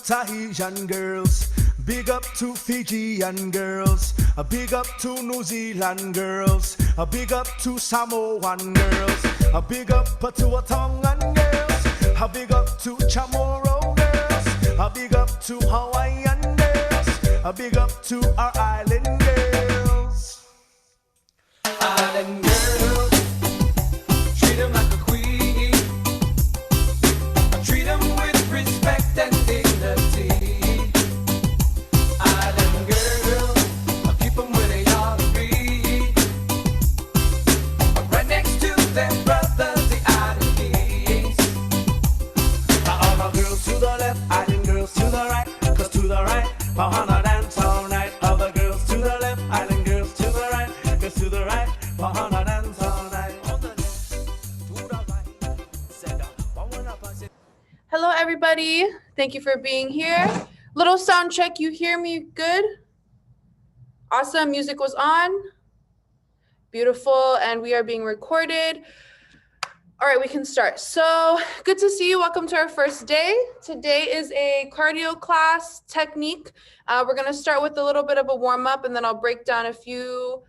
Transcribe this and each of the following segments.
Tahitian girls. Big up to Fijian girls. A big up to New Zealand girls. A big up to Samoan girls. A big up to Tongan girls. A big up to Chamorro girls. A big up to Hawaiian girls. A big up to our island girls. Island girls, treat them like a queen. Treat them with respect and dignity. Island girls, keep them where they ought to be. Right next to their brothers, the island kings. All my girls to the left, island girls to the right. Cause to the right, Bahana dance all night. Other girls to the left, island girls to the right. Cause to the right, Bahana dance all night. On the left, to the right. Hello, everybody. Thank you for being here. Little sound check. You hear me good? Awesome. Music was on. Beautiful. And we are being recorded. All right, we can start. So good to see you. Welcome to our first day. Today is a cardio class technique. We're going to start with a little bit of a warm up, and then I'll break down a few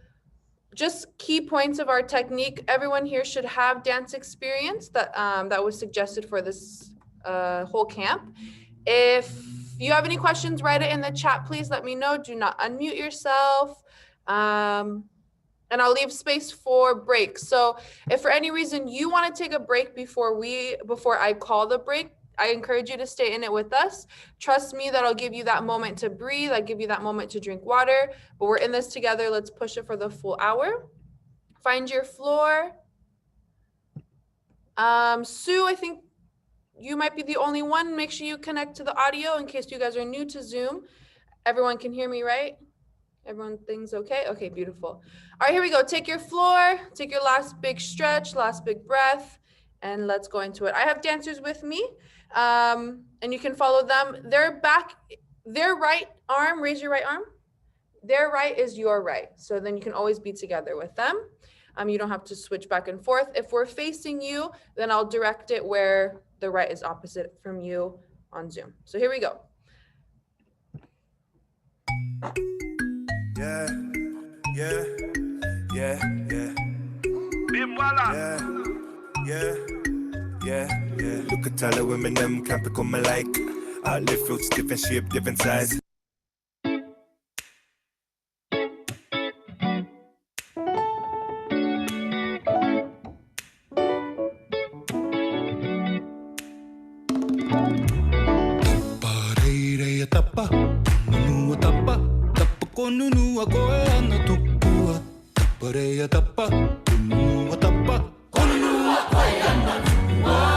just key points of our technique. Everyone here should have dance experience that was suggested for this whole camp. If you have any questions, write it in the chat. Please let me know. Do not unmute yourself. And I'll leave space for breaks. So if for any reason you want to take a break before I call the break, I encourage you to stay in it with us. Trust me that I'll give you that moment to breathe. I'll give you that moment to drink water, but we're in this together. Let's push it for the full hour. Find your floor. Sue, I think you might be the only one. Make sure you connect to the audio in case you guys are new to Zoom. Everyone can hear me, right? Everyone thinks okay? Okay, beautiful. All right, here we go. Take your floor, take your last big stretch, last big breath, and let's go into it. I have dancers with me, and you can follow them. Their right arm, raise your right arm. Their right is your right. So then you can always be together with them. You don't have to switch back and forth. If we're facing you, then I'll direct it where the right is opposite from you on Zoom. So here we go. Yeah, yeah, yeah, yeah. Yeah, yeah, yeah, yeah. Look at all the women, them can't become alike. All the fruits, different shape, different size. Nunu ako ay natutuwa Tapareya tapa Nunu tapa Nunu ako ay natutuwa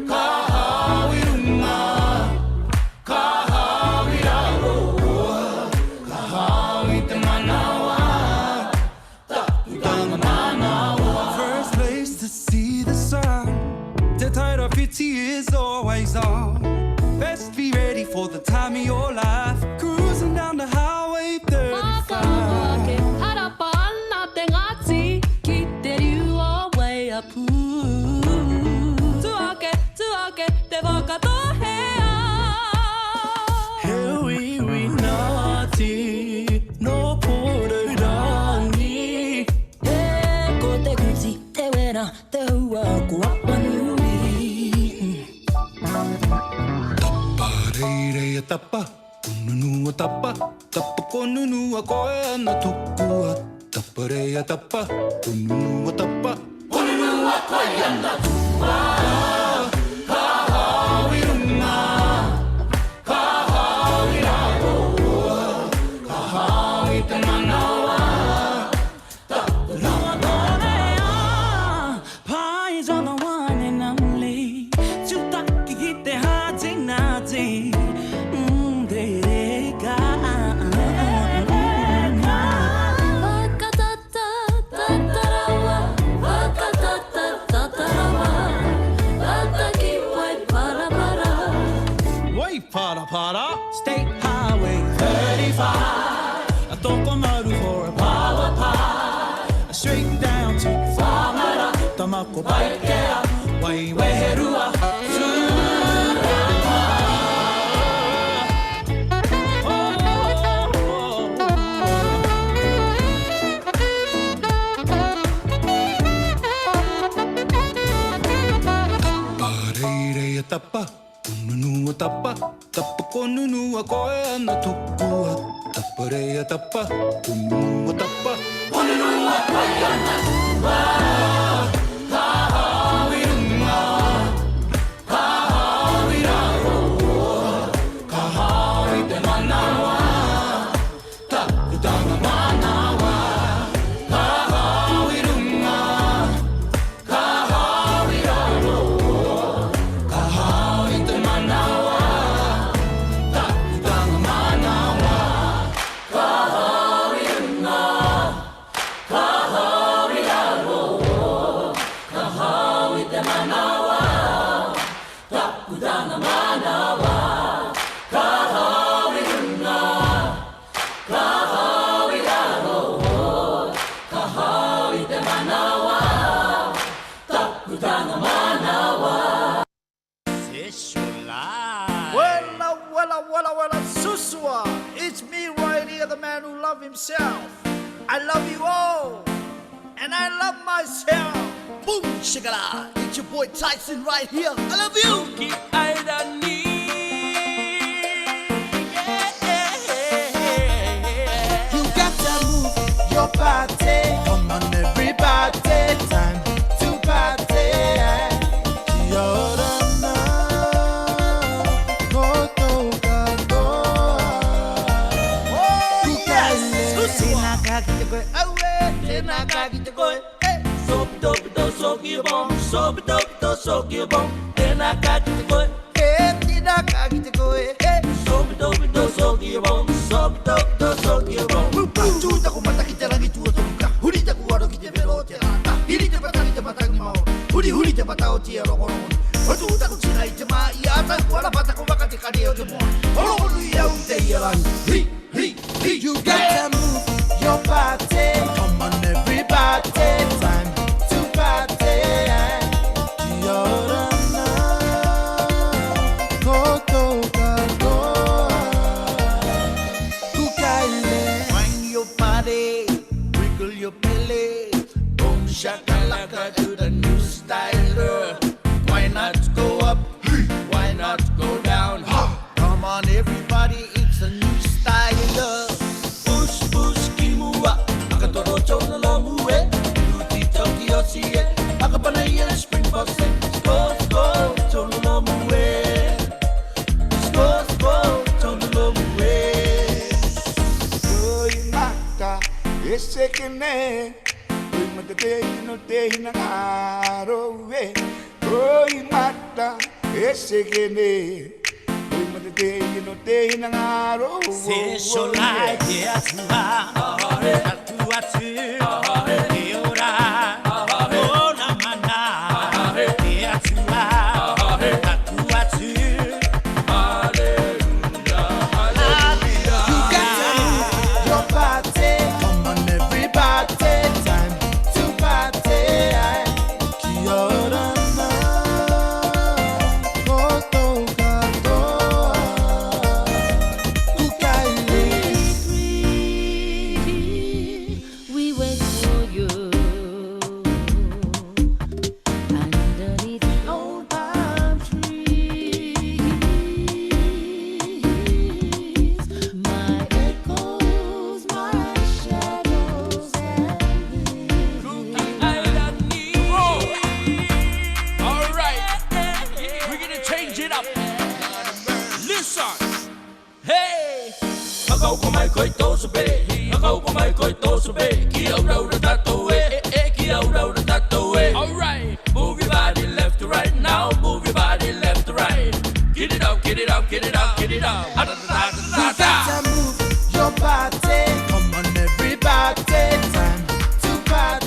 Kahawirunga Kahawiraroa Kahawitanganawa Takutanganawa First place to see the sun The tide of your tears always on Best be ready for the time of your life Cruising down the highway Tapa, kununu tapa, tapa kununu ako ay natutuwa. Tapareya tapa, kununu tapa, kununu ako ay natutuwa. Kahawirunga, kahawiraroa, kahawitanganawa. Tapareya, pies on the one and only. Chutaki te hati nati. State Highway 35 A Tokomaru for a power pie Straight down to Whamara Tamako Baikea Waiweherua Pareha tapa, tunungo tapa. Susua, it's me right here, the man who loves himself. I love you all, and I love myself. Boom, shakala, it's your boy Tyson right here. I love you. You got to move your body. Come on, everybody, time to party. You got to move your body. Come on, everybody, time to party. Wind your body, wiggle your belly. Boom shakalaka to the new style. Why not go up? Why not go down? Come on, everybody, it's a new style. Push, push, kimua. Akatoro chono lo mue. Luti Tokyo sie. Akapanaya spring bosse. Go, go, chono lo mue. Go, go, chono lo mue. Oi maka, ese que ne. Oi mate no te hinangaro we. Oi mata, ese que ne. Alright, move your body left to right now, move your body left to right. Get it up, get it up, get it up, get it up. You got to move your body. Come on, everybody, time to party.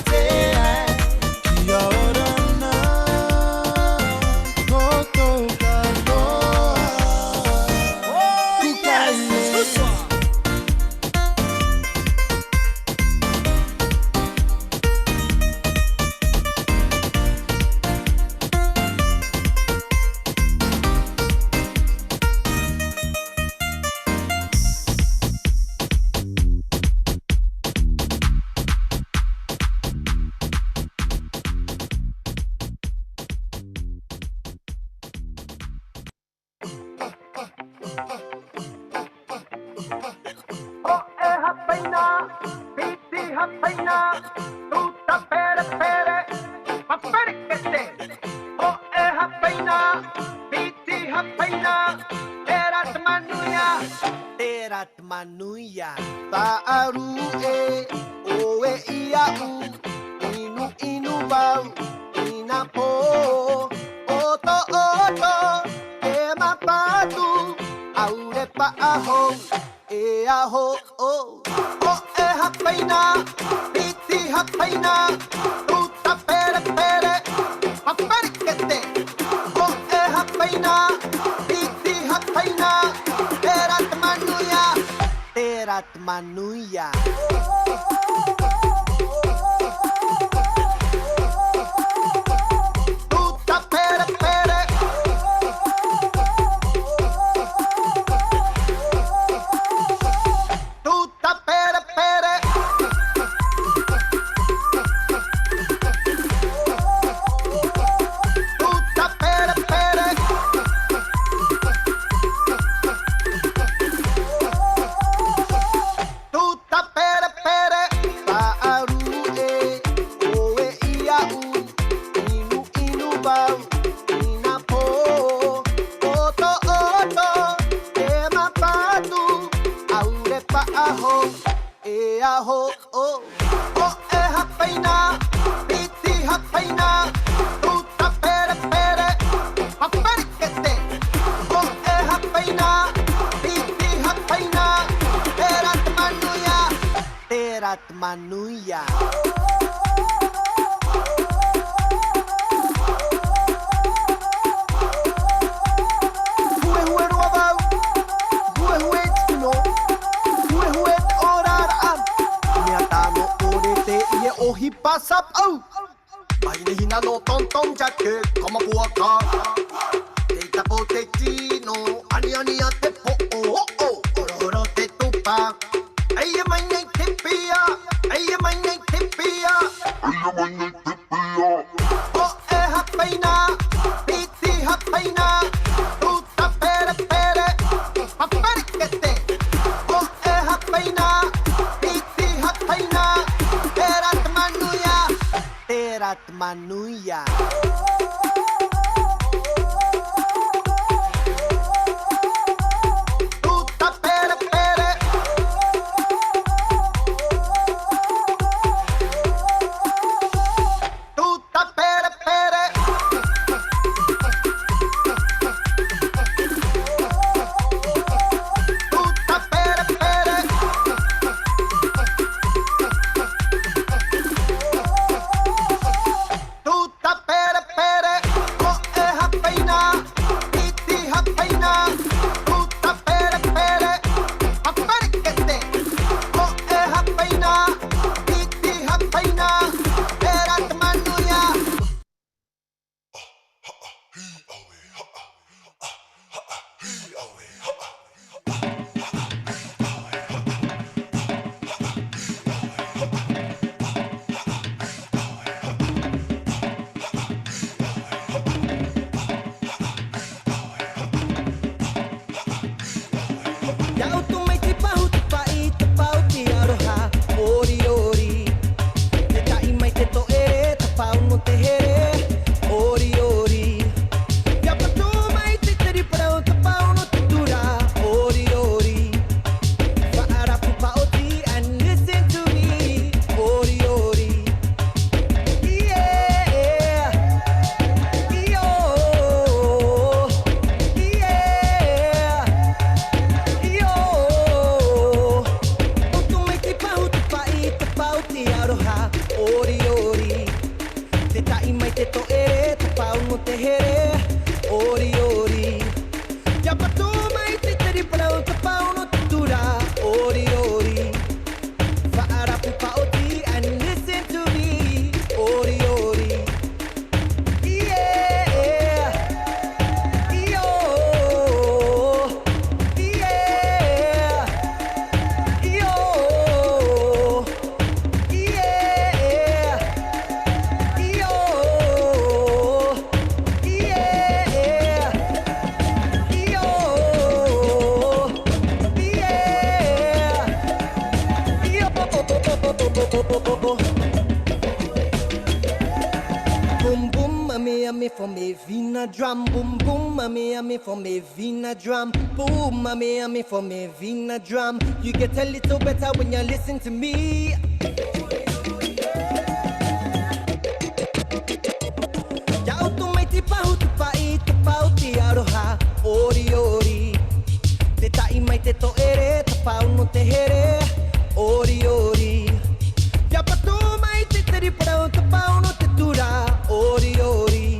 manuia. Paaru e oe iau. Inu inu bau. Ina po. Oto oto. E mapatu. Aure pa aho. E aho o. O e hapaina. Piti hapaina. Tuta pere pere. Haperikete. O e hapaina. Piti hapaina. Terat manuia. Terat manuia. Tuta pere pere. Tuta pere pere. Tuta pere pere. Tuta pere pere. Paaru e oe iau. Inu inu bau. Ina po. Oto oto. E mapatu. Aure pa aho. E aho o. O e hapaina. Piti hapaina. Tuta pere pere. Haperikete. O e hapaina. Piti hapaina. Terat manuia. Terat manuia. Hue hue no abau. Hue hue tino. Hue hue te orar am. Mea no orete ie ohi pasap au. Maine hina no tonton jake kama puaka. Te tapo te tino. Ani ani a te po o o. Ororo te tupa. Aie maine te pia. Aie maine te pia. O e hapaina. Piti hapaina. Tuta pere pere. Haperikete. O e hapaina. Piti hapaina. Terat manuia. Terat manuia. Tuta pere pere. Tuta pere pere. Tuta pere pere. Tuta pere pere. vina drum, boom boom, mami for me vina drum, boom, mami for me vina drum. You get a little better when you listen to me. Ya automatic pa hutupa itupa uti aroha, ori ori. Te tai mai te to ere, te pau no te here, ori ori. Ya patu mai te teri parau, te pau no te tura, ori ori.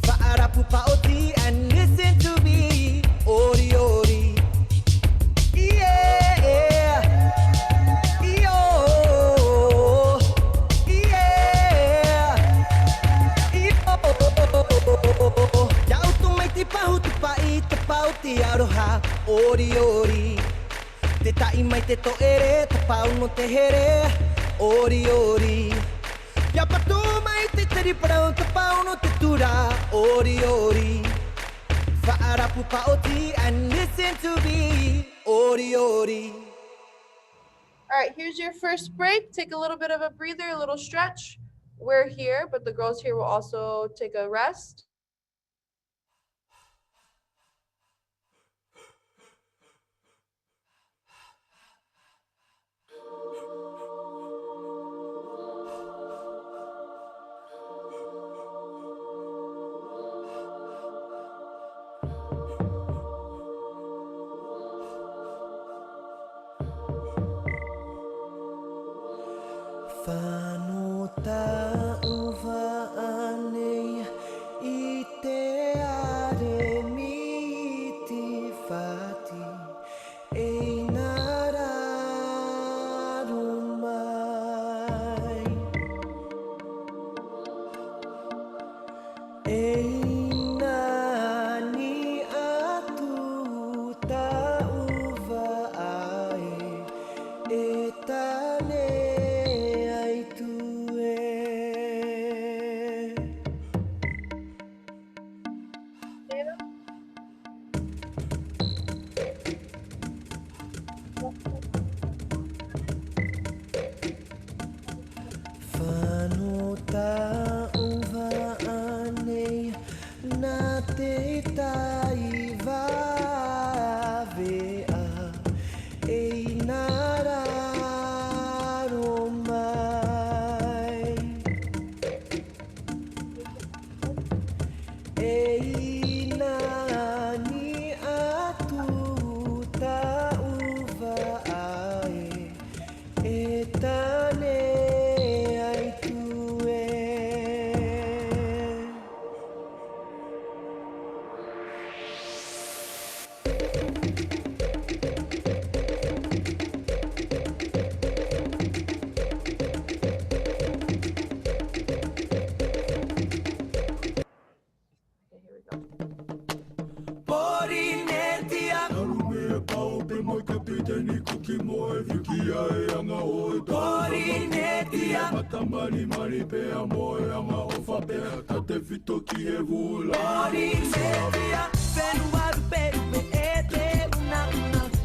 Fa'arapu pa oti and listen to me, ori ori. Yeah, yo, yeah, yo. Ya utumai te pahu te pai te pau te aroha, ori ori. Te tai mai te to ere, te pau no te here, ori ori. Ya patu mai te teri parau, te pau no te tura, ori ori. Fa'arapu pa oti and listen to me, ori ori. All right, here's your first break. Take a little bit of a breather, a little stretch. We're here, but the girls here will also take a rest. Whanota uva anei I te are mi ti whati E nara rumai E nani atu ta uva ai E tane ai tu e Whanota uva anei Nā te tai wawea E nara mai E nani atu ta uva ai E tane ai tu e Okay, here we go. Porinetia Porinetia Porinetia Penuar perupe ete una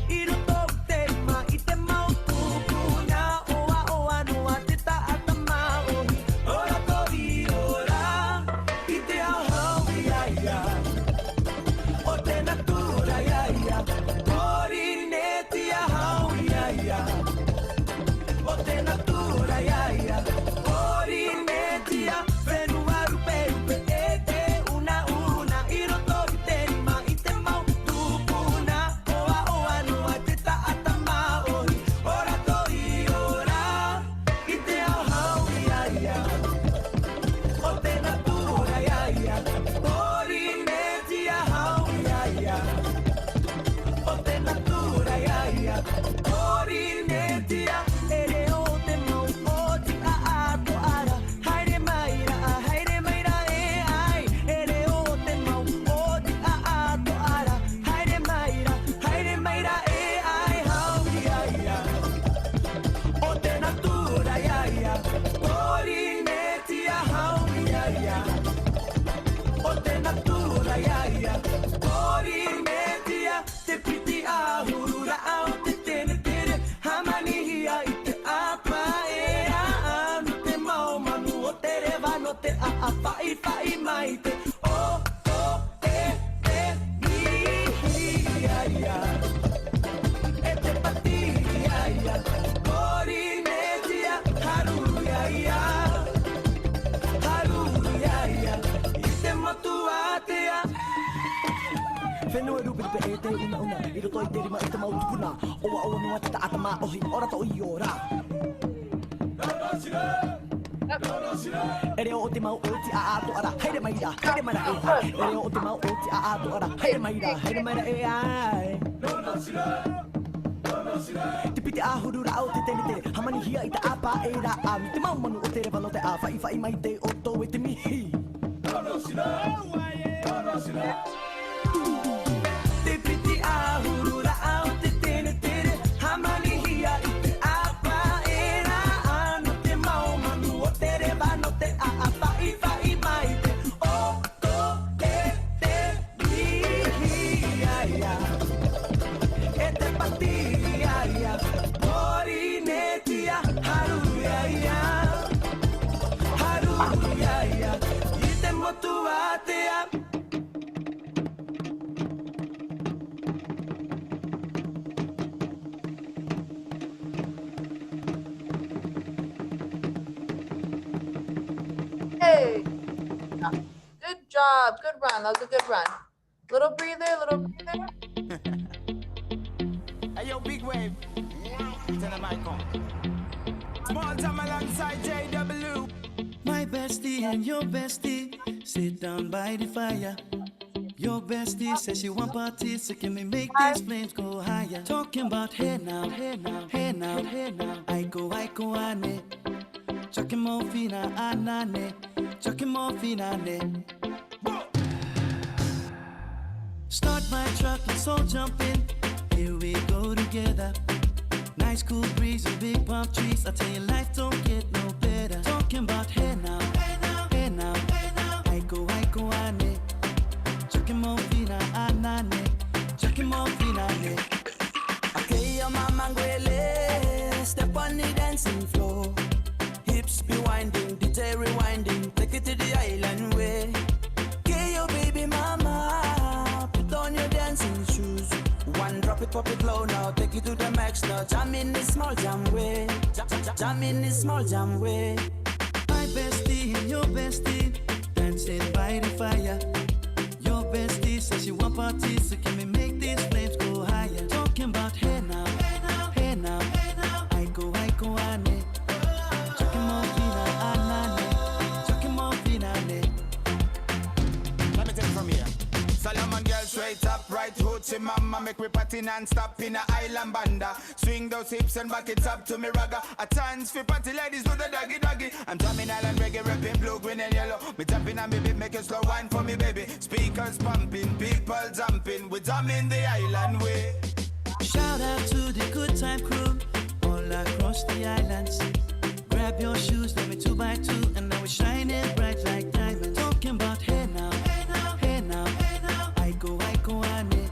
Iro tok te ma ite mau tukuna Oa oa noa te ta atama ohi Ora tori ora Ite au hau ia ia O te natura ia ia Porinetia hau ia ia O te natura ia ia Porinetia Penuar perupe ete una Iro tori te ma ite mau pe e te una I roto I te rima I te mau tupuna Oa oa nua te ta atama ohi ora to I ora Ere o te mau o ti a ato ara Haere mai ra, haere mai ra e ai Ere o te mau o ti a ato ara Haere mai ra, haere mai ra e ai Te pite a hurura au te tene te Hamani hia I te apa e ra a Mi te mau manu o te rewa no te a Whai whai mai te oto e te mihi Te pite a hurura au te tene te Hamani hia I te apa e ra a Mi te mau manu o te rewa no te a Whai whai mai te oto e te mihi E te pati Morinetia, haruia, haruia, I te motuatea. Hey. Good job. Good run. That was a good run. Little breather, little breather. Hey, yo, big wave. Tell the mic on. Small time alongside JW. My bestie and your bestie sit down by the fire. Your bestie says she want parties, so can we make these flames go higher? Talking about hey now, hey now, hey now, hey now. I go, ane. Chucking more fina, anane. Chucking more fina, ne. Start my truck, let's all jump in. Here we go together. Nice cool breeze and big palm trees. I tell you, life don't get no better. Talking about hey now, hey now, hey now, hey now. I go, ane. Chucking more fina, anane. Chucking more fina, ne. Okay, your mama ngwele. Step on the dancing floor. Hips be winding, DJ rewinding. Take it to the island way. Okay, your baby mama. Put on your dancing shoes. One drop it, pop it low now. Take it to the max now. Jam in this small jam way. Jam in this small jam way. My bestie and your bestie dancing by the fire. Your bestie says she want parties, so can we make these flames go higher? Talking about hey now, hey now, hey now, hey now. I go, ane. Chucking more fina, anane. Chucking more fina, ne. Let me take it from here. Solomon girl straight up, right hoochie mama. Make me party non-stop in a island banda. Swing those hips and back it up to me ragga. A chance for party ladies do the doggy doggy. I'm drumming island reggae, rapping blue, green and yellow. Me tapping on me beat, make a slow wine for me baby. Speakers pumping, people jumping. We drumming the island way. Shout out to the good time crew all across the islands. Grab your shoes, let me 2x2, and now we're shining bright like diamonds. Talking about hey now, hey now, hey now, hey now. I go, ane.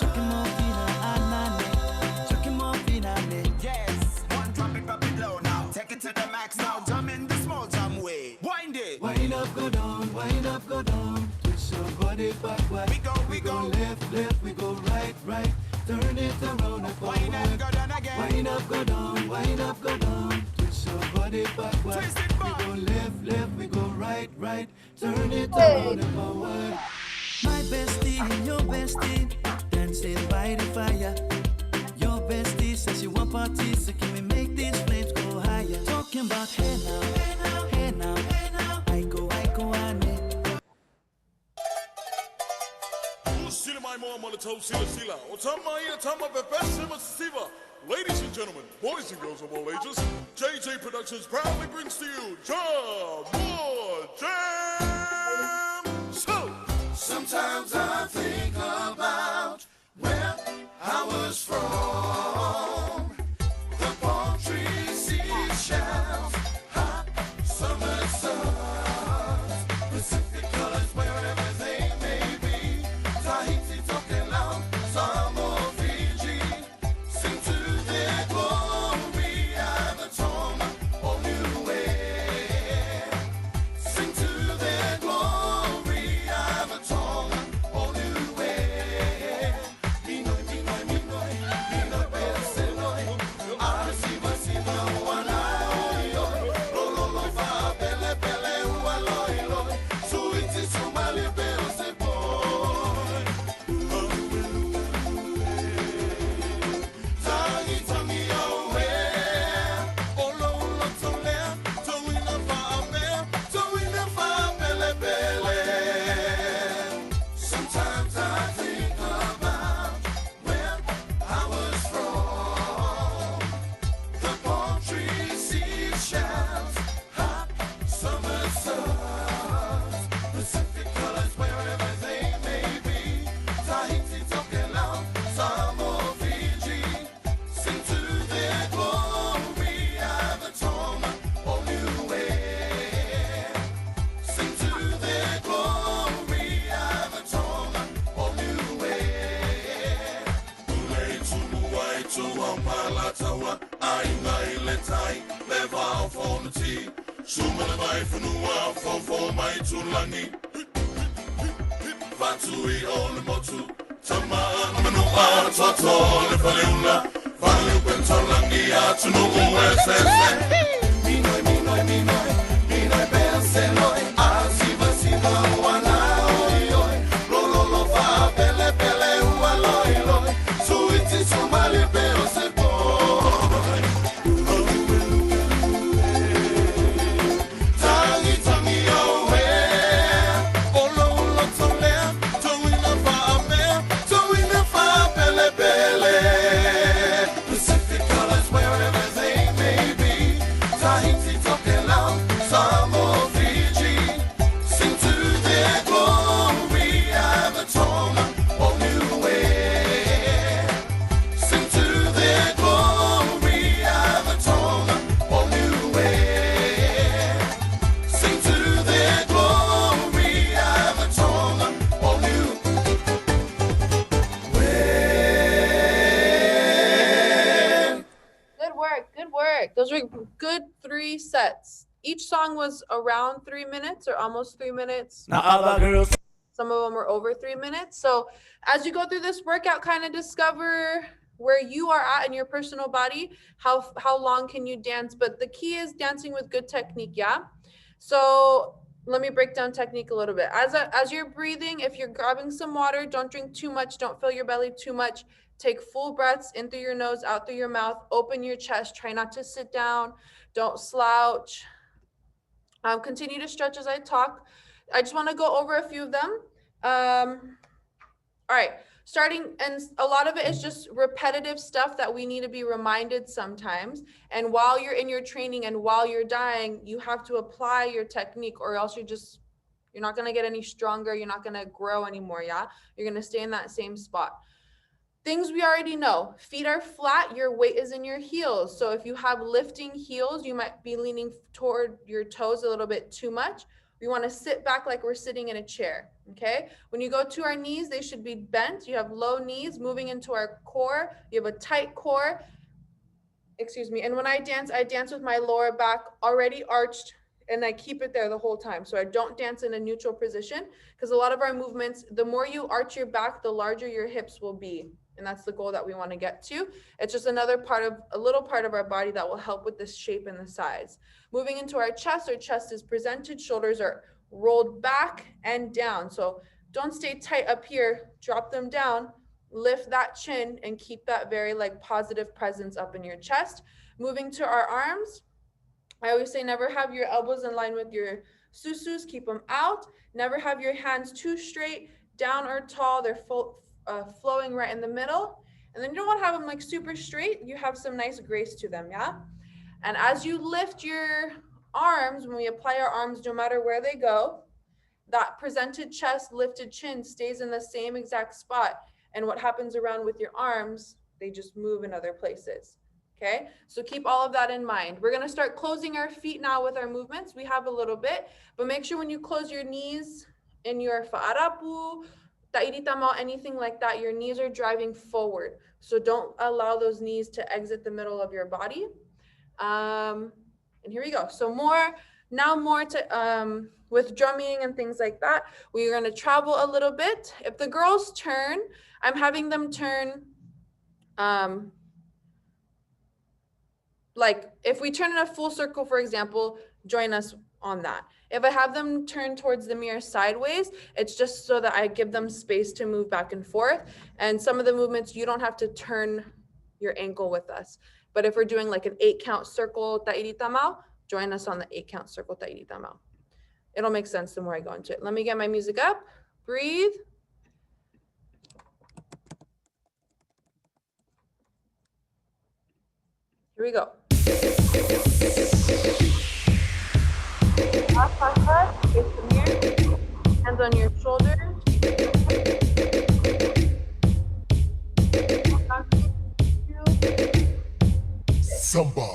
Chucking more fina, anane. Chucking more fina, ne. Yes, one drop it low now. Take it to the max now. Jump in the small jam way. Wind it. Wind up, go down, wind up, go down. Twist your body backward. We go. Left, left, we go right, right. Turn it around and forward. Wind up, go down again. Wind up, go down, wind up, go down. Twist your body backward. Twist it back. We go left, left, we go right, right. Turn it around and forward. My bestie and your bestie dancing by the fire. Your bestie says she want parties, so can we make these flames go higher? Talking about hey now, hey now, hey now, hey now. I go, ane. Sila mai moa mana tau sila. O tama ia tama pepesima siva. Ladies and gentlemen, boys and girls of all ages, JJ Productions proudly brings to you Jam More Jam. So, Sometimes I think about where I was from. The palm trees, seashells, hot summer suns, Pacific colors wherever they may be. Tahiti, Tokelau, Samoa, Fiji, sing to their glory. Avatonga, or Niue, sing to their glory. Avatonga, or Niue. Minoi, minoi, minoi, minoi, Malatawa, I letai, leva for the tea. Sumana mai funua for my tulani. Vatui on the motu. Tama manua toto le faleula. Falu pentolangi atu no uesese. Minoi penseloi. Asiva siva wana oi. Lolo fa pele ualoi loi. Suiti sumali pero se Those were good 3 sets. Each song was around 3 minutes or almost 3 minutes. Now other girls. Some of them were over 3 minutes. So as you go through this workout, kind of discover where you are at in your personal body. How long can you dance? But the key is dancing with good technique, yeah? So let me break down technique a little bit. As you're breathing, if you're grabbing some water, don't drink too much. Don't fill your belly too much. Take full breaths in through your nose, out through your mouth. Open your chest. Try not to sit down. Don't slouch. Continue to stretch as I talk. I just want to go over a few of them. All right, starting, and a lot of it is just repetitive stuff that we need to be reminded sometimes. And while you're in your training and while you're dying, you have to apply your technique, or else you're not going to get any stronger. You're not going to grow anymore. Yeah, you're going to stay in that same spot. Things we already know. Feet are flat, your weight is in your heels. So if you have lifting heels, you might be leaning toward your toes a little bit too much. We want to sit back like we're sitting in a chair, okay? When you go to our knees, they should be bent. You have low knees moving into our core. You have a tight core, excuse me. And when I dance with my lower back already arched, and I keep it there the whole time. So I don't dance in a neutral position, because a lot of our movements, the more you arch your back, the larger your hips will be. And that's the goal that we want to get to. It's just a little part of our body that will help with the shape and the size. Moving into our chest is presented, shoulders are rolled back and down. So don't stay tight up here, drop them down, lift that chin and keep that very positive presence up in your chest. Moving to our arms, I always say never have your elbows in line with your susus, keep them out. Never have your hands too straight, down or tall, they're flowing right in the middle. And then you don't want to have them super straight, you have some nice grace to them, yeah? And as you lift your arms, when we apply our arms, no matter where they go, that presented chest, lifted chin stays in the same exact spot. And what happens around with your arms, they just move in other places, okay? So keep all of that in mind. We're gonna start closing our feet now with our movements. We have a little bit, but make sure when you close your knees in your fa'arapu, ta'iritama, anything like that, your knees are driving forward. So don't allow those knees to exit the middle of your body. And here we go. So more to with drumming and things like that. We're going to travel a little bit. If the girls turn, I'm having them turn if we turn in a full circle, for example, join us on that. If I have them turn towards the mirror sideways, it's just so that I give them space to move back and forth. And some of the movements, you don't have to turn your ankle with us. But if we're doing an 8-count circle ta'iritama, join us on the 8-count circle ta'iritama. It'll make sense the more I go into it. Let me get my music up. Breathe. Here we go. Last breath, face the mirror, hands on your shoulders. Samba.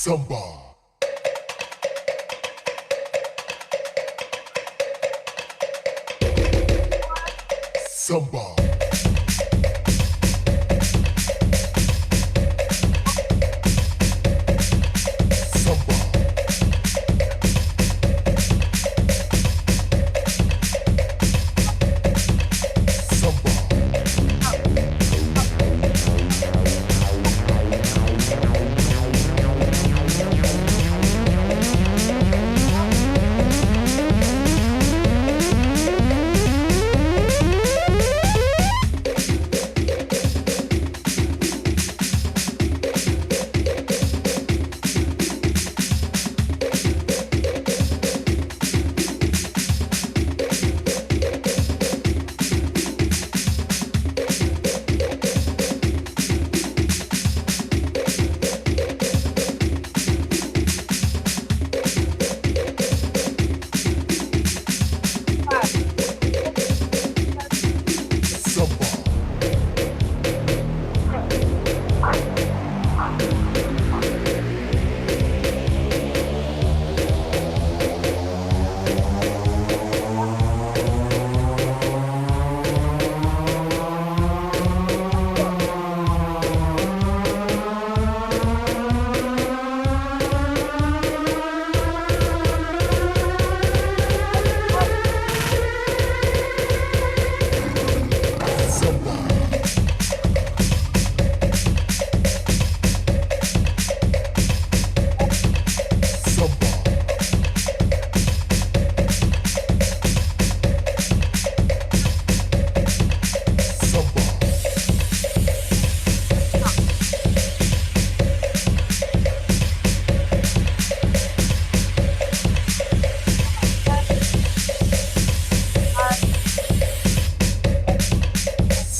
Samba. Samba.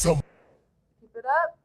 Samba. Keep it up.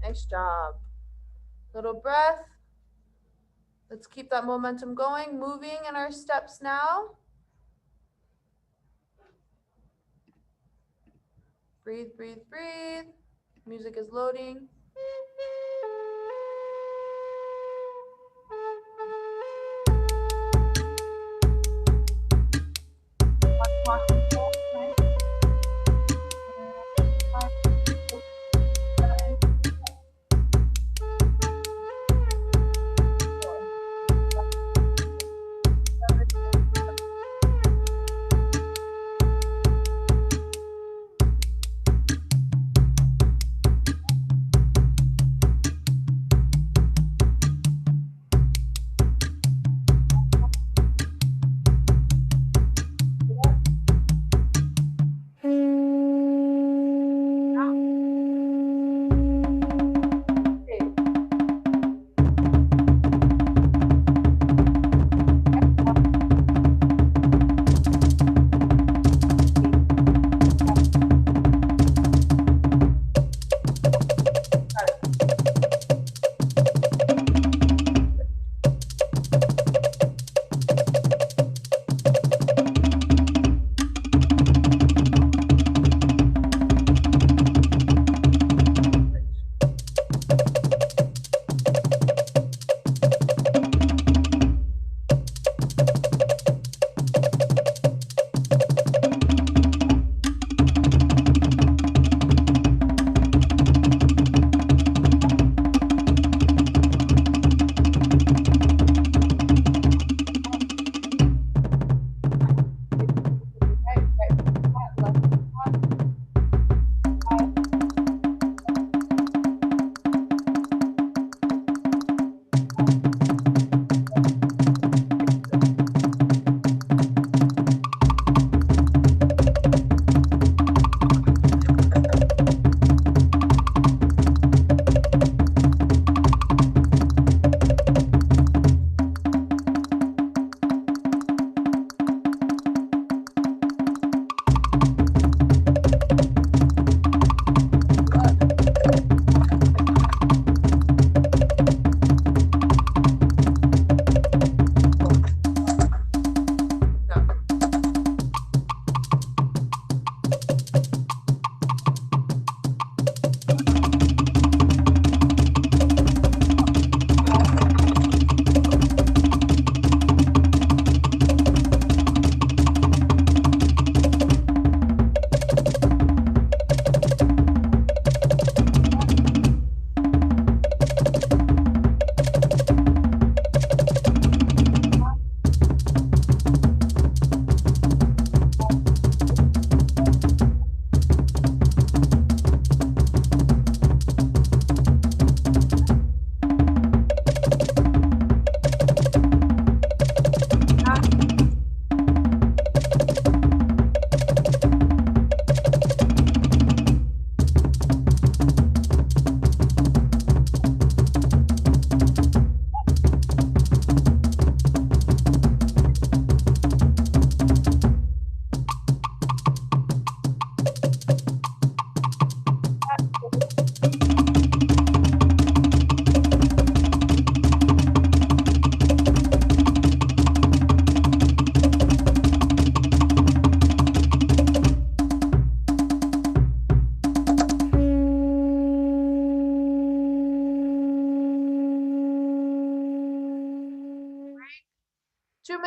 Nice job. Little breath. Let's keep that momentum going, moving in our steps now. Breathe, breathe, breathe. Music is loading.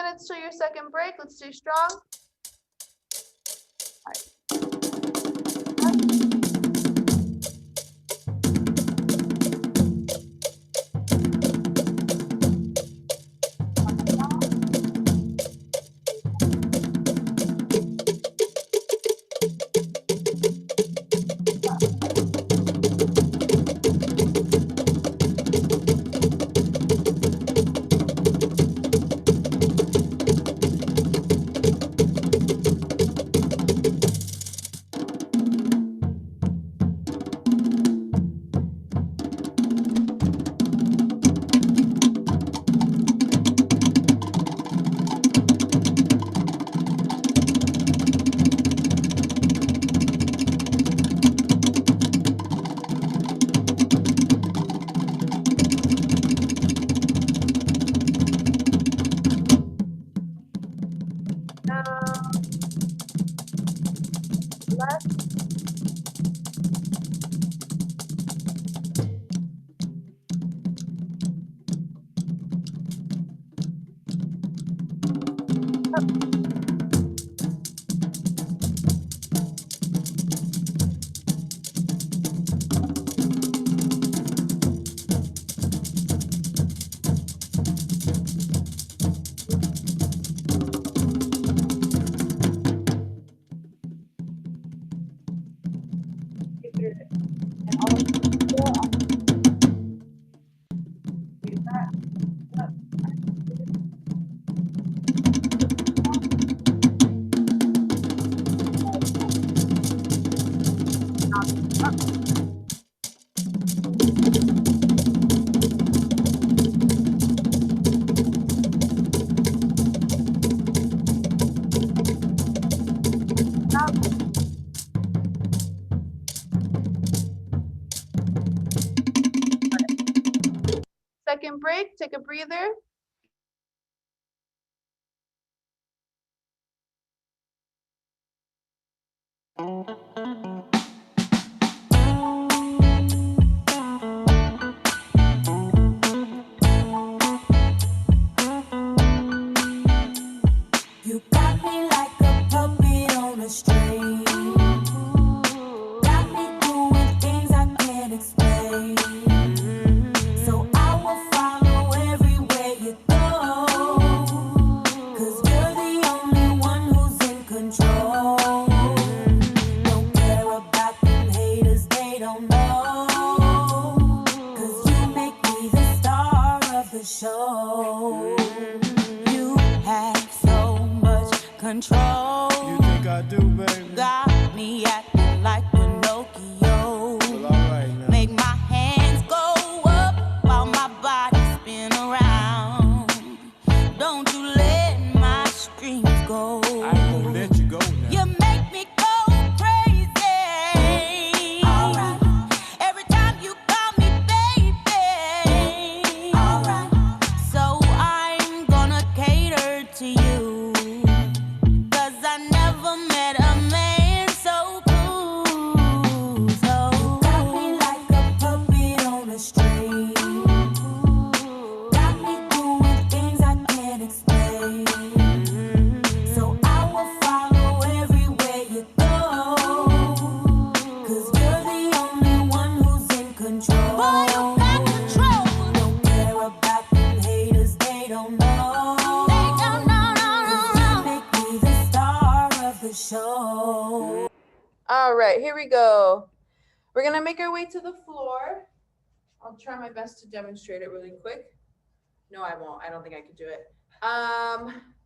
minutes till your second break. Let's stay strong. Second break, take a breather. You got me like a puppet on a string. Got me doing things I can't explain. So I will follow everywhere you go. 'Cause you're the only one who's in control. Don't care about them haters, they don't know. 'Cause you make me the star of the show. You have so much control. You think I do, baby? Got me acting like Pinocchio. Well, alright now. Make my hands go up while my body spin around. Don't you let my screams go. I ain't gonna let you go now. You make me go crazy. Alright. Every time you call me baby. Alright. So I'm gonna cater to you. 'Cause I never met a man so cool. So you got me like a puppet on a string. Got me doing things I can't explain. So I will follow everywhere you go. 'Cause you're the only one who's in control. Boy, you got control. Don't care about them haters, they don't know. They don't know, no, no, no. 'Cause you make me the star of the show. All right, here we go. We're gonna make our way to the floor. I'll try my best to demonstrate it really quick. No, I won't. I don't think I could do it.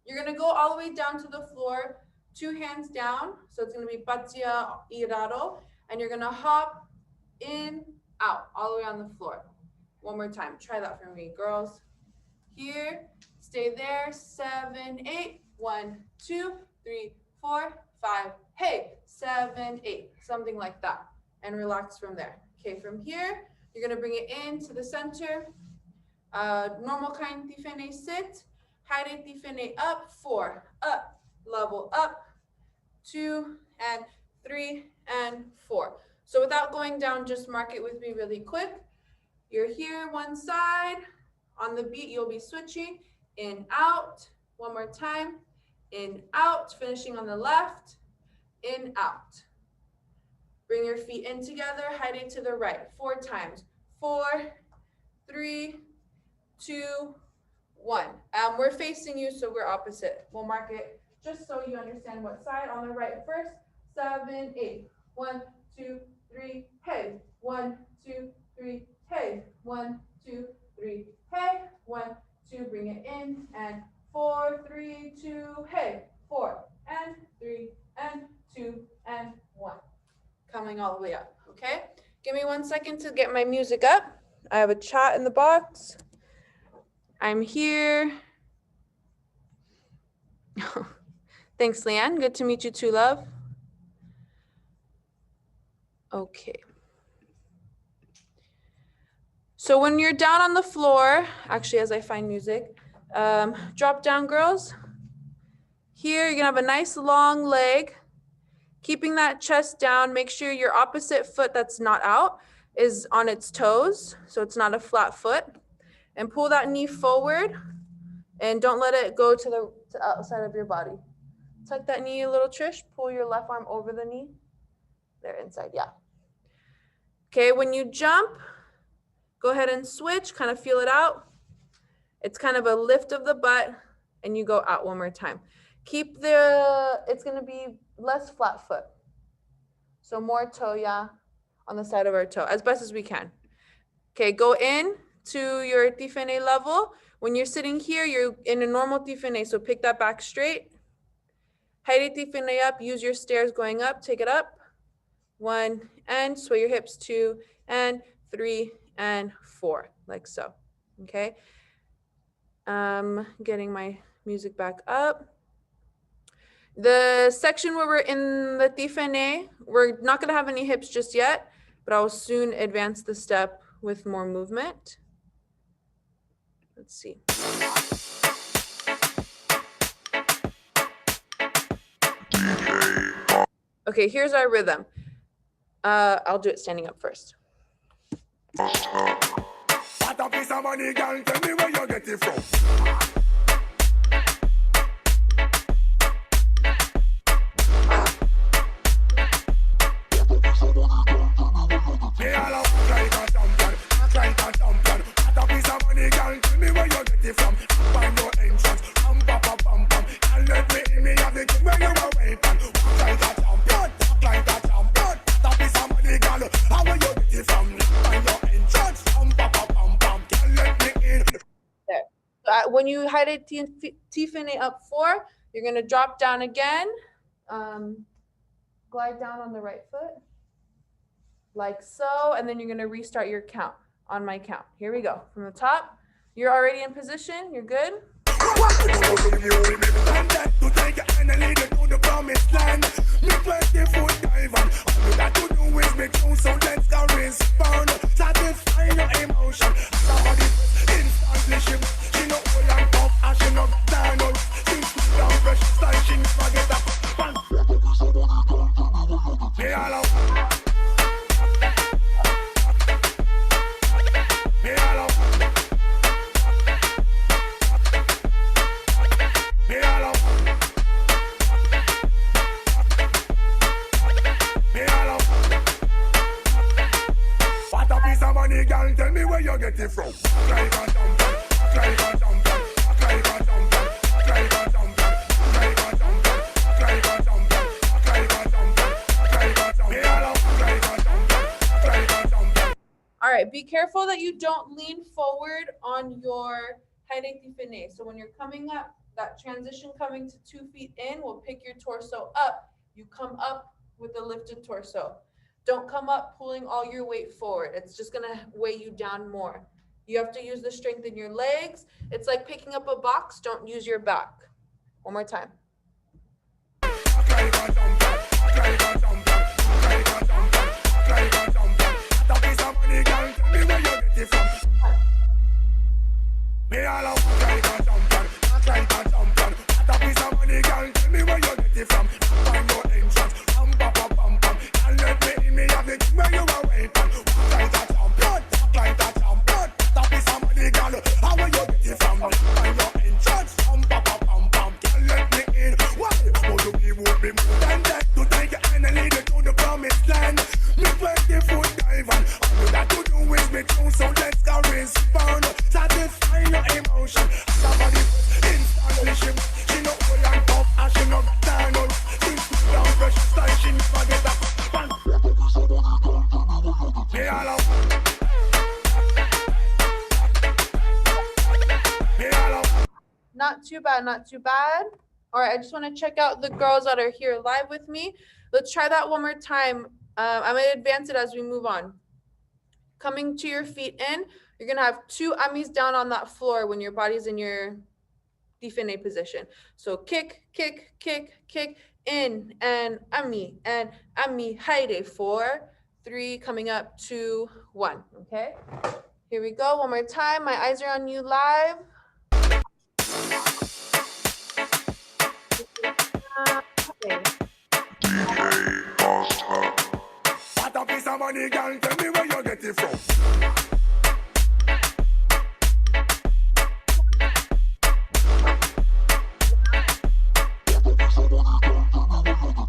You're gonna go all the way down to the floor, 2 hands down. So it's gonna be patia irado, and you're gonna hop in, out, all the way on the floor. One more time. Try that for me, girls. Here, stay there. 7, 8. 1, 2, 3, 4, 5. Hey, 7, 8. Something like that. And relax from there. Okay, from here, you're gonna bring it into the center. Normal kind tifene sit. Haire tifene up. 4, up, level up. 2 and 3 and 4. So without going down, just mark it with me really quick. You're here, one side. On the beat, you'll be switching in, out. One more time. In, out, finishing on the left. In, out. Bring your feet in together, hiding to the right. 4 times. 4, 3, 2, 1. We're facing you, so we're opposite. We'll mark it just so you understand what side. On the right first. 7, 8. 1, 2, 3, hey. 1, 2, 3, hey. 1, 2, 3, hey. 1, 2, bring it in. And 4, 3, 2, hey. 4, and 3, and 2, and 1. Coming all the way up, okay? Give me 1 second to get my music up. I have a chat in the box. I'm here. Thanks, Leanne. Good to meet you too, love. Okay. So when you're down on the floor, actually, as I find music, drop down, girls. Here, you're gonna have a nice long leg. Keeping that chest down, make sure your opposite foot that's not out is on its toes, so it's not a flat foot. And pull that knee forward, and don't let it go to the outside of your body. Tuck that knee a little, Trish. Pull your left arm over the knee. There, inside, yeah. Okay, when you jump, go ahead and switch, kind of feel it out. It's kind of a lift of the butt, and you go out one more time. Keep it's gonna be less flat foot. So more toe, yeah, on the side of our toe, as best as we can. Okay, go in to your tifene level. When you're sitting here, you're in a normal tifene, so pick that back straight. Haire tifene up, use your stairs going up, take it up. 1, and sway your hips, 2, and 3, and 4, like so, okay? Getting my music back up. The section where we're in the tifene, we're not gonna have any hips just yet, but I'll soon advance the step with more movement. Let's see. Okay, here's our rhythm. I'll do it standing up first. What a piece of money, girl, tell me where you get it from. When you hide a tifene up 4, you're gonna drop down again. Glide down on the right foot, like so, and then you're gonna restart your count on my count. Here we go. From the top, you're already in position, you're good. Be careful that you don't lean forward on your haire tifene. So when you're coming up, that transition coming to 2 feet in will pick your torso up. You come up with a lifted torso. Don't come up pulling all your weight forward. It's just gonna weigh you down more. You have to use the strength in your legs. It's like picking up a box. Don't use your back. One more time. tune, so let's go respond. Satisfy your emotion. Somebody instantly she no hold and tough, and she no turn up. Things down fresh style, she never get up. Me all up. Me all up. Not too bad, not too bad. All right, I just want to check out the girls that are here live with me. Let's try that one more time. I'm going to advance it as we move on. Coming to your feet in, you're going to have 2 amis down on that floor when your body's in your define position. So kick, kick, kick, kick, in, and ami, haide, 4, 3, coming up, 2, 1, okay? Here we go, one more time. My eyes are on you live. What a piece of money, girl, tell me where you get it from.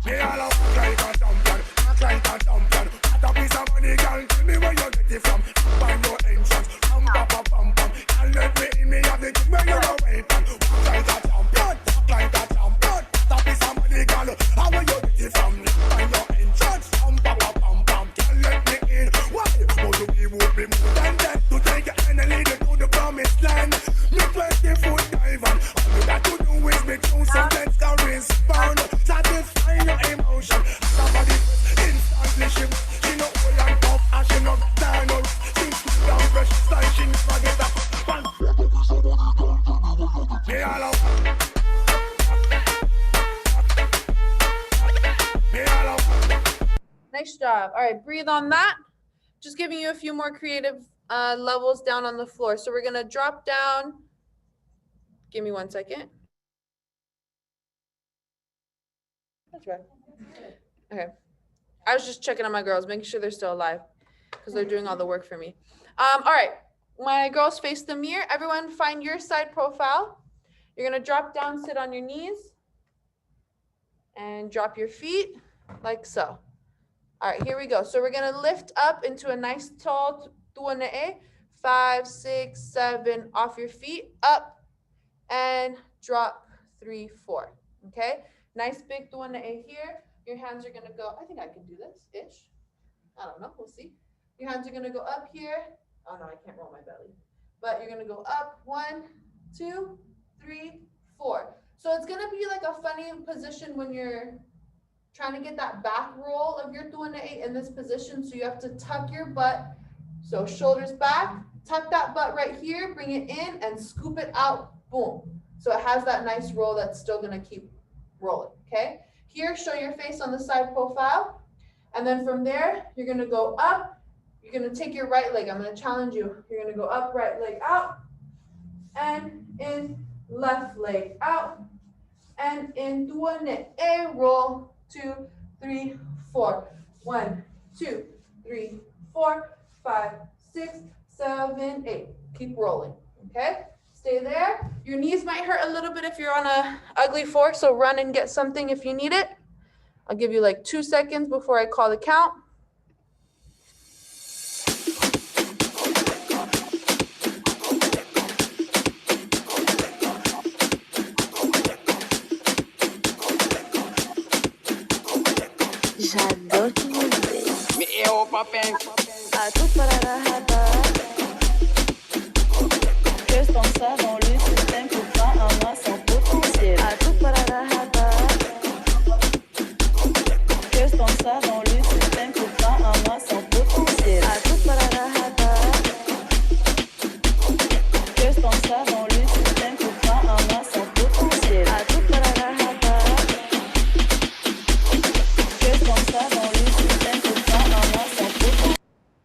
Me all up like a champion, act like a champion. What a piece of money, girl, tell me where you get it from. Find your entrance, pam pam pam pam pam. Can't let me in, me have the thing where you're a weapon. Act like a champion, act like a champion. What a piece of money, girl, how where you get it from? Find your entrance, pam pam pam pam pam. Can't let me in, why? But we would be more than that to take you and lead you to the promised land. Me 20-foot dive on, all you got to do is be true, so let's go respond. Satisfy your emotion. Somebody instantly she no hold and tough, and she no turn up. Things down fresh style, she never get up. Me all up. Me all up. Nice job. All right, breathe on that. Just giving you a few more creative levels down on the floor. So we're going to drop down. Give me 1 second. That's right. Okay. I was just checking on my girls, making sure they're still alive because they're doing all the work for me. All right. My girls face the mirror. Everyone find your side profile. You're going to drop down, sit on your knees, and drop your feet like so. All right, here we go. So we're going to lift up into a nice tall tuanae. 5, 6, 7, off your feet, up, and drop, 3, 4. Okay? Nice big tuanae here. Your hands are going to go, I think I can do this-ish. I don't know. We'll see. Your hands are going to go up here. Oh, no, I can't roll my belly. But you're going to go up. 1, 2, 3, 4. So it's going to be like a funny position when you're trying to get that back roll of your tuanae in this position. So you have to tuck your butt. So shoulders back, tuck that butt right here, bring it in and scoop it out. Boom. So it has that nice roll that's still going to keep rolling. Okay. Here, show your face on the side profile. And then from there, you're going to go up. You're going to take your right leg. I'm going to challenge you. You're going to go up, right leg out, and in, left leg out, and in tuanae, roll, 2, 3, 4. 1, 2, 3, 4, 5, 6, 7, 8. Keep rolling. Okay? Stay there. Your knees might hurt a little bit if you're on a ugly floor, so run and get something if you need it. I'll give you like 2 seconds before I call the count. J'adore ton musique. Me eu papel. À tout pararahada. Que ton ça dans le système pour pas un main sans potentiel. À tout pararahada. Que ton ça dans le système pour pas un main sans potentiel. À tout pararahada. Que ton ça dans le système pour pas un main sans potentiel. À tout pararahada.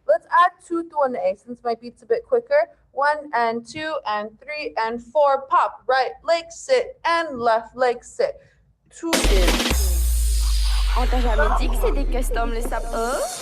Let's add 2 tuanae since my beat's a bit quicker. 1 and 2 and 3 and 4. Pop. Right leg sit and left leg sit. 2 On t'a jamais dit que c'est des customs les sapos?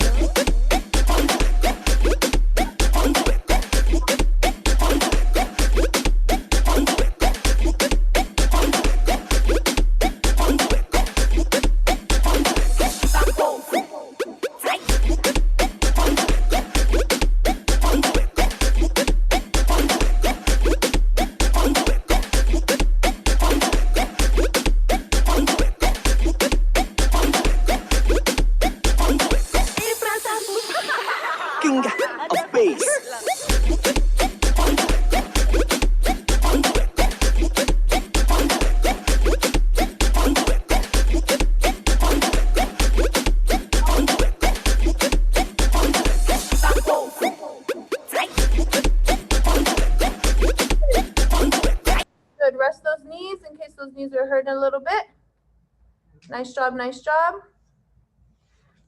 Nice job, nice job.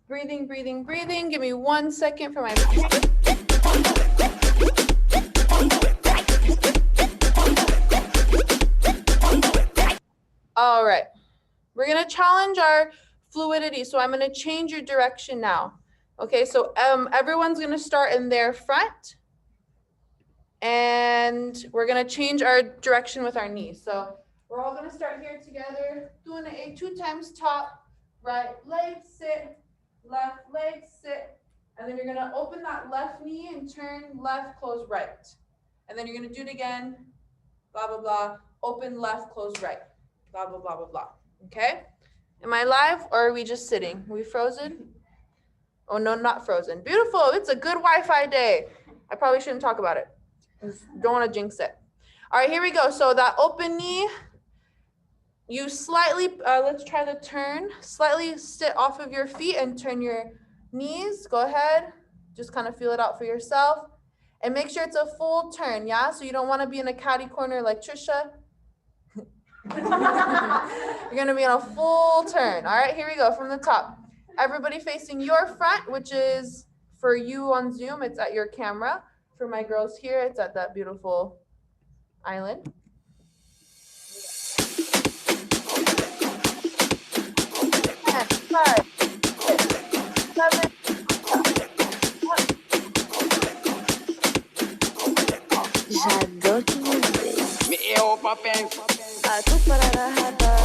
Breathing, breathing, breathing. Give me 1 second for my. All right, we're gonna challenge our fluidity. So I'm gonna change your direction now. Okay, so everyone's gonna start in their front and we're gonna change our direction with our knees. So we're all gonna start here together, doing a 2 times top, right leg, sit, left leg, sit, and then you're gonna open that left knee and turn left, close right. And then you're gonna do it again, blah, blah, blah, open left, close right, blah, blah, blah, blah, blah, okay? Am I live or are we just sitting? Are we frozen? Oh no, not frozen. Beautiful, it's a good Wi-Fi day. I probably shouldn't talk about it. Don't wanna jinx it. All right, here we go. So that open knee, you slightly, let's try the turn. Slightly sit off of your feet and turn your knees. Go ahead. Just kind of feel it out for yourself. And make sure it's a full turn, yeah? So you don't want to be in a catty corner like Trisha. You're going to be in a full turn. All right, here we go from the top. Everybody facing your front, which is for you on Zoom, it's at your camera. For my girls here, it's at that beautiful island. 5, 6, 7. J'adore ton musique. Me ear up a pen. À tout pararahada.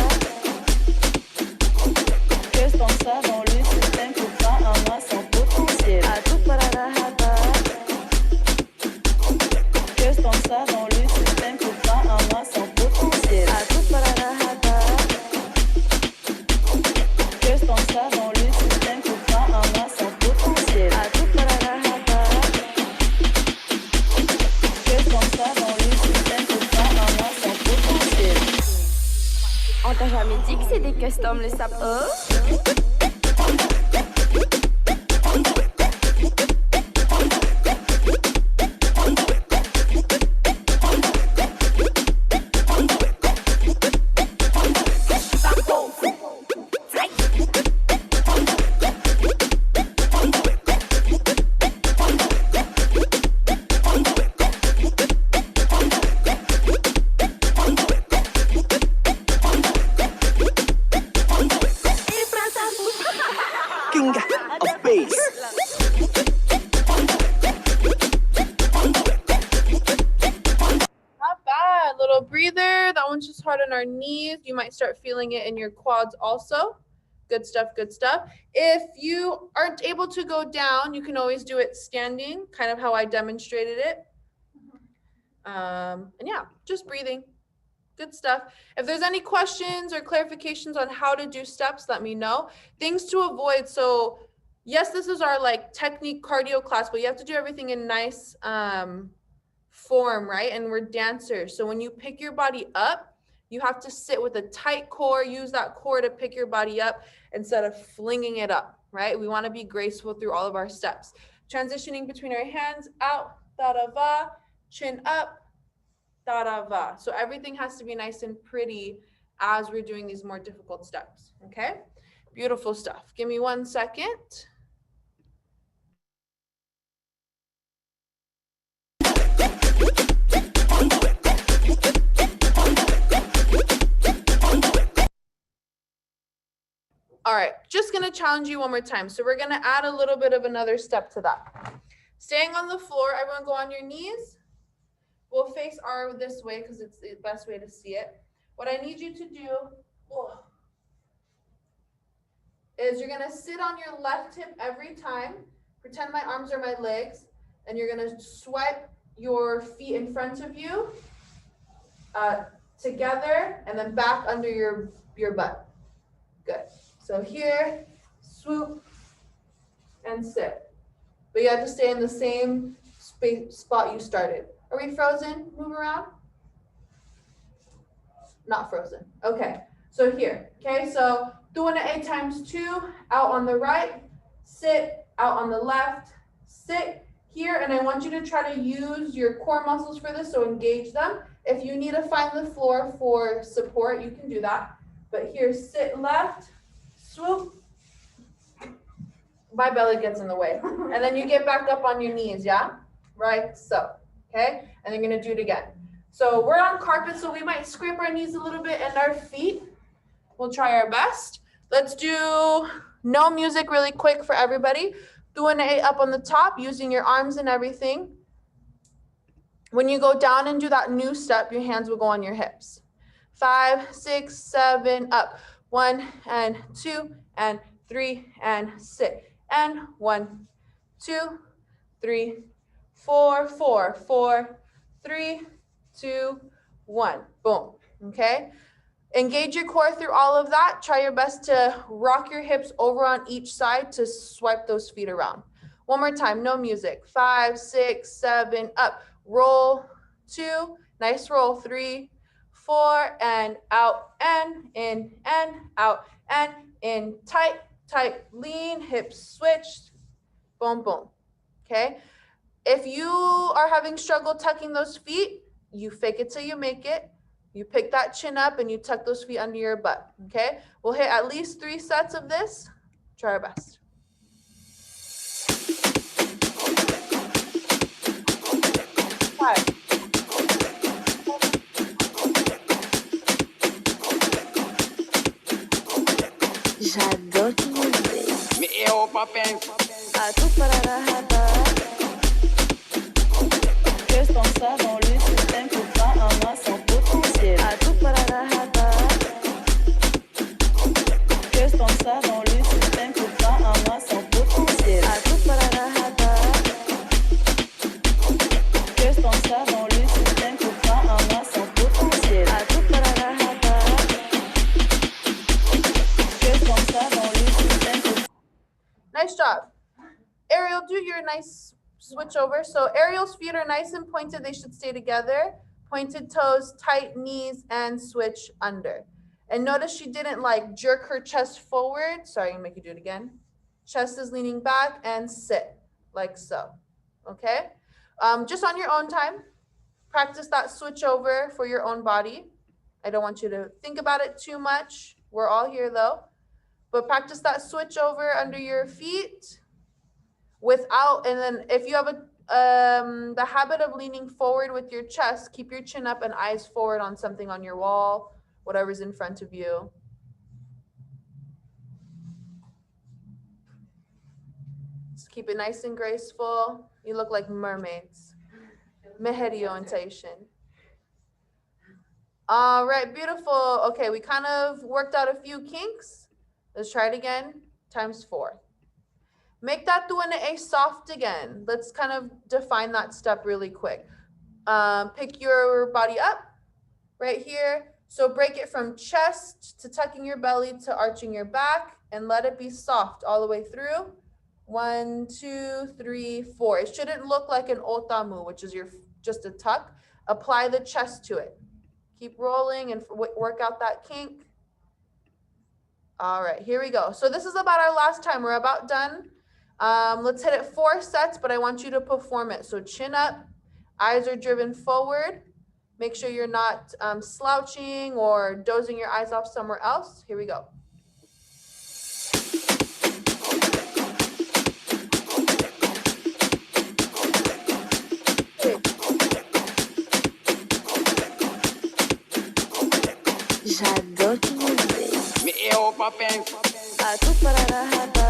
Que je pense ça dans le système, pourtant en moi sans potentiel. À tout pararahada. Que je pense ça dans le système, pourtant en moi sans potentiel. À tout pararahada. Que je pense ça dans le système, pourtant en moi sans potentiel. À tout pararahada. Que je pense ça dans le système, pourtant en moi sans potentiel. On t'a jamais dit que c'est des customs les sapes. Hard on our knees. You might start feeling it in your quads also. Good stuff, good stuff. If you aren't able to go down, you can always do it standing, kind of how I demonstrated it. And yeah, just breathing. Good stuff. If there's any questions or clarifications on how to do steps, let me know. Things to avoid. So yes, this is our like technique cardio class, but you have to do everything in nice form, right? And we're dancers. So when you pick your body up, you have to sit with a tight core, use that core to pick your body up instead of flinging it up, right? We want to be graceful through all of our steps. Transitioning between our hands, out, da-da-va, chin up, da-da-va. So everything has to be nice and pretty as we're doing these more difficult steps, okay? Beautiful stuff. Give me 1 second. All right, just gonna challenge you one more time. So we're gonna add a little bit of another step to that. Staying on the floor, everyone go on your knees. We'll face this way because it's the best way to see it. What I need you to do is you're gonna sit on your left hip every time. Pretend my arms are my legs, and you're gonna swipe your feet in front of you together and then back under your butt. Good. So here, swoop, and sit. But you have to stay in the same spot you started. Are we frozen? Move around. Not frozen. Okay. So here. Okay. So doing it 8 times 2. Out on the right. Sit. Out on the left. Sit here. And I want you to try to use your core muscles for this. So engage them. If you need to find the floor for support, you can do that. But here, sit left. swoop. My belly gets in the way. And then you get back up on your knees, yeah? Right, so, okay? And then you're gonna do it again. So we're on carpet, so we might scrape our knees a little bit and our feet. We'll try our best. Let's do no music really quick for everybody. Doing it up on the top, using your arms and everything. When you go down and do that new step, your hands will go on your hips. 5, 6, 7, up. 1 and 2 and 3 and sit. And 1, 2, 3, 4, 4, 4, 3, 2, 1. Boom. Okay. Engage your core through all of that. Try your best to rock your hips over on each side to swipe those feet around. One more time, no music. 5, 6, 7, up. Roll, 2, nice roll, 3, 4, and out, and in, and out, and in, tight, tight, lean, hips switch, boom, boom, okay? If you are having struggle tucking those feet, you fake it till you make it. You pick that chin up and you tuck those feet under your butt, okay? We'll hit at least 3 sets of this. Try our best. 5. J'adore ton musique. Me ear up a pen. À tout pararahada. Qu'est-ce qu'on ça dans le système pour pas un as sans potentiel? À tout pararahada. Qu'est-ce qu'on ça dans le système pour pas un as sans potentiel? À tout pararahada. Qu'est-ce qu'on ça dans le système pour pas un as sans potentiel? À tout pararahada. Qu'est-ce qu'on ça dans le système pour Nice job. Ariel, do your nice switch over. So Ariel's feet are nice and pointed. They should stay together. Pointed toes, tight knees, and switch under. And notice she didn't like jerk her chest forward. Sorry, I'm gonna make you do it again. Chest is leaning back and sit like so. Okay? Just on your own time. Practice that switch over for your own body. I don't want you to think about it too much. We're all here though. But practice that switch over under your feet without, and then if you have the habit of leaning forward with your chest, keep your chin up and eyes forward on something on your wall, whatever's in front of you. Just keep it nice and graceful. You look like mermaids. Mehedi orientation. All right, beautiful. Okay, we kind of worked out a few kinks. Let's try it again, times 4. Make that tuanae soft again. Let's kind of define that step really quick. Pick your body up right here. So break it from chest to tucking your belly to arching your back and let it be soft all the way through. 1, 2, 3, 4. It shouldn't look like an otamu, which is just a tuck. Apply the chest to it. Keep rolling and work out that kink. All right, here we go. So this is about our last time. We're about done. Let's hit it 4 sets, but I want you to perform it. So chin up, eyes are driven forward. Make sure you're not slouching or dozing your eyes off somewhere else. Here we go. J'adore ton musique. Me ear up a pen. À tout pararahada.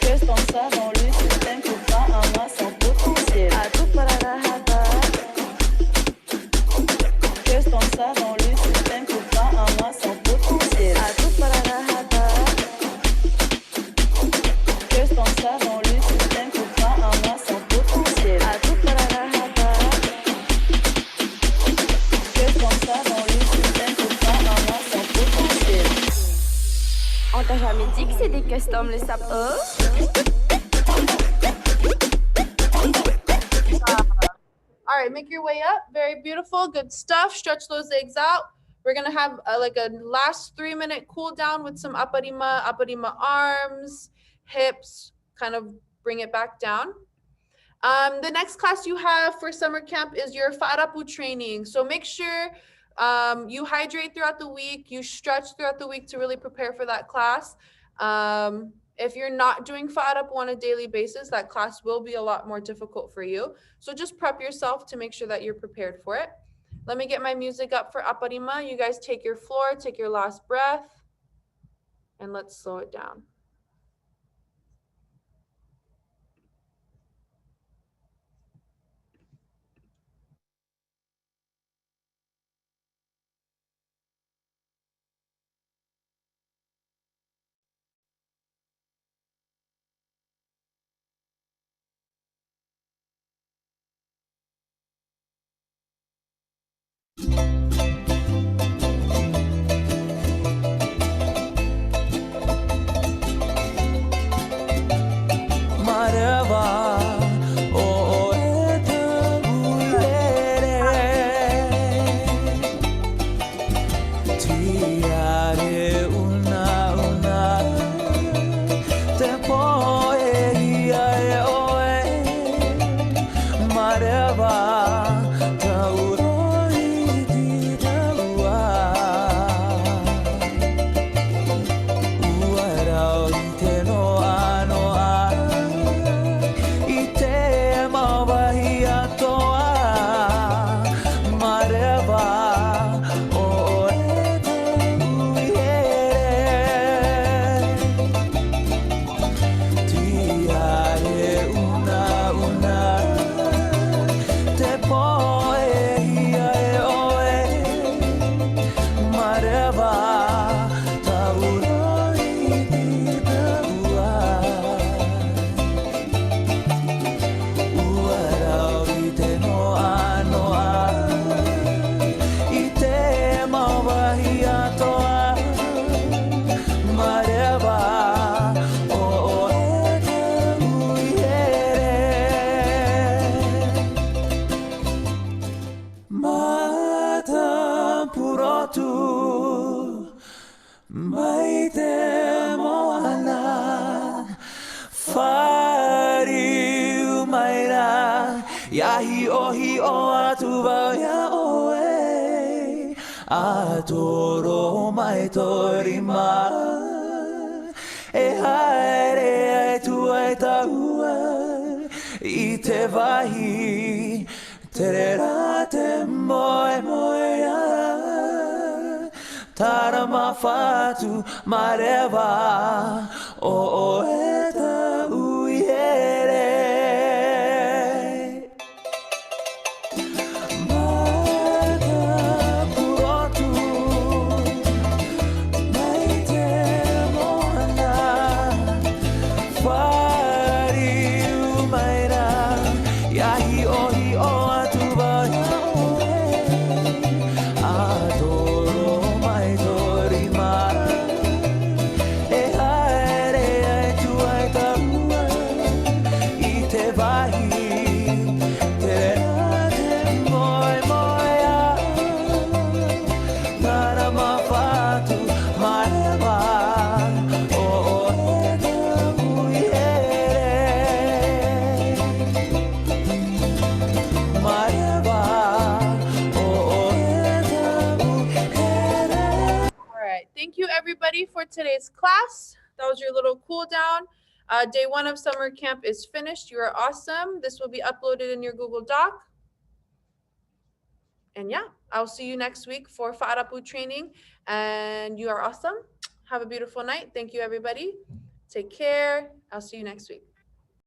Qu'est-ce qu'on ça dans le système pour pas un as sans potentiel? À tout pararahada. Qu'est-ce qu'on ça dans le système pour pas un as sans potentiel? À tout pararahada. Qu'est-ce qu'on ça dans le système pour pas un as sans potentiel? À tout pararahada. Qu'est-ce qu'on ça dans le système pour pas un as sans potentiel? On t'a jamais dit que c'est des customs le sapin? All right, make your way up. Very beautiful. Good stuff. Stretch those legs out. We're going to have like a last 3-minute cool down with some aparima arms, hips, kind of bring it back down. The next class you have for summer camp is your farapu training. So make sure You hydrate throughout the week, you stretch throughout the week to really prepare for that class. If you're not doing Fa'arapu on a daily basis, that class will be a lot more difficult for you. So just prep yourself to make sure that you're prepared for it. Let me get my music up for Aparima. You guys take your floor, take your last breath, and let's slow it down. Yahi ohi o atuba ya oe Atoro mai torima E haere ai tua e taua I te wahi Te rera te moe moea Tara mawhatu marewa O e ta uihere Everybody for today's class. That was your little cool down. Day 1 of summer camp is finished. You are awesome. This will be uploaded in your Google Doc. And yeah, I'll see you next week for Fa'arapu training. And you are awesome. Have a beautiful night. Thank you, everybody. Take care. I'll see you next week.